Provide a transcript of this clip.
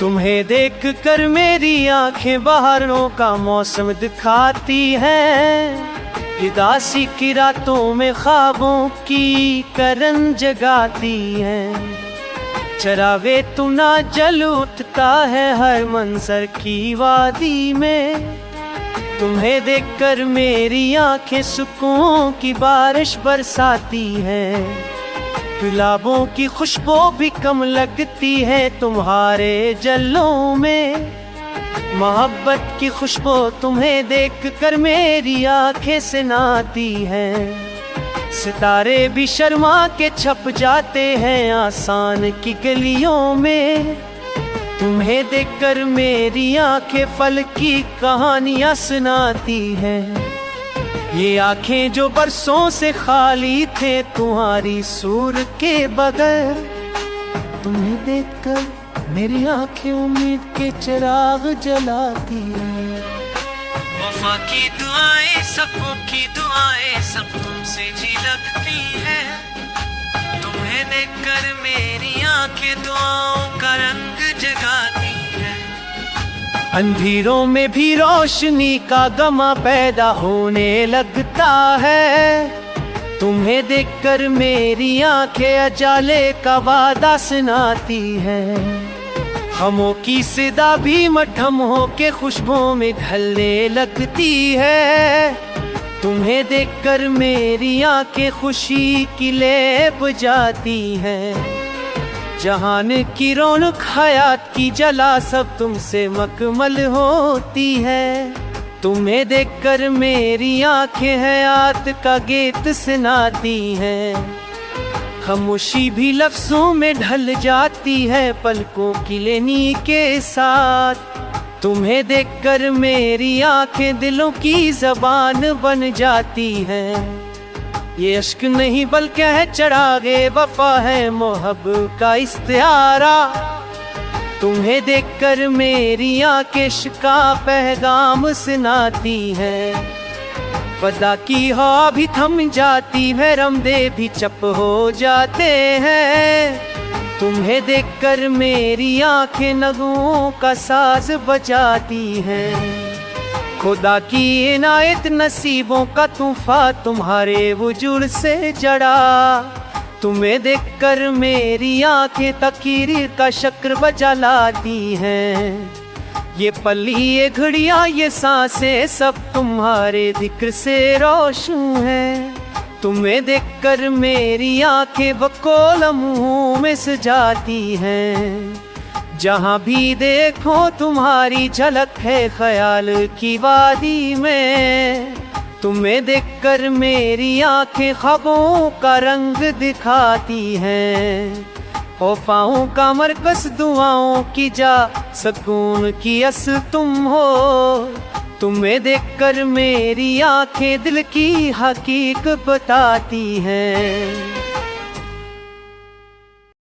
तुम्हें देख कर मेरी आंखें बहारों का मौसम दिखाती हैं। उदासी की रातों में ख्वाबों की करन जगाती हैं। चरागे तू ना जल उठता है हर मंजर की वादी में। तुम्हें देखकर मेरी आंखें सुकून की बारिश बरसाती हैं। गुलाबों की खुशबू भी कम लगती है तुम्हारे जलों में। मोहब्बत की खुशबू तुम्हें देखकर मेरी आंखें से नाती हैं। सितारे भी शर्मा के छप जाते हैं आसान की गलियों में। तुम्हें देखकर मेरी आंखें फल की कहानियां सुनाती हैं। ये आंखें जो बरसों से खाली थे तुम्हारी सूर के बगैर। तुम्हें देखकर मेरी आंखें उम्मीद के चिराग जलाती हैं। वफा की दुआएं सबों की दुआएं सब तुमसे जी लगती हैं। तुम्हें देखकर मेरी आंखें दुआओं का रंग जगाती हैं। अंधेरों में भी रोशनी का गमा पैदा होने लगता है। तुम्हें देखकर मेरी आंखें अजाले का वादा सुनाती हैं। हमों की सदा भी मठम हो के खुशबू में ढलने लगती है। तुम्हें देखकर मेरी आंखें खुशी की लेप जाती हैं। जहान की रौनक हयात की जला सब तुमसे मकमल होती है। तुम्हें देखकर मेरी आंखें हयात का गीत सुनाती हैं। खामोशी भी लफ्जों में ढल जाती है पलकों की लेनी के साथ। तुम्हें देखकर मेरी आंखें दिलों की जबान बन जाती हैं। ये अश्क नहीं बल्कि है चरागे वफा है मोहब्बत का इस्तिआरा। तुम्हें देखकर मेरी आंखें का पैगाम सुनाती हैं। पदा की हवा भी थम जाती है रमदे भी चप हो जाते हैं। तुम्हें देखकर मेरी आंखें नगों का साज बजाती हैं। खुदा की इनायत नसीबों का तूफा तुम्हारे वजूद से जड़ा। तुम्हें देखकर मेरी आंखें तकीरीर का शक्र बजा लाती हैं। ये पली ये घड़ियां ये सांसें सब तुम्हारे जिक्र से रोशन हैं। तुम्हें देखकर मेरी आंखें बकोल मुंह में सजाती हैं। जहाँ भी देखो तुम्हारी झलक है ख्याल की वादी में। तुम्हें देखकर मेरी आंखें ख्वाबों का रंग दिखाती हैं। खौफाओं का मरकस दुआओं की जा सुकून की अस तुम हो। तुम्हें देखकर मेरी आंखें दिल की हकीकत बताती हैं।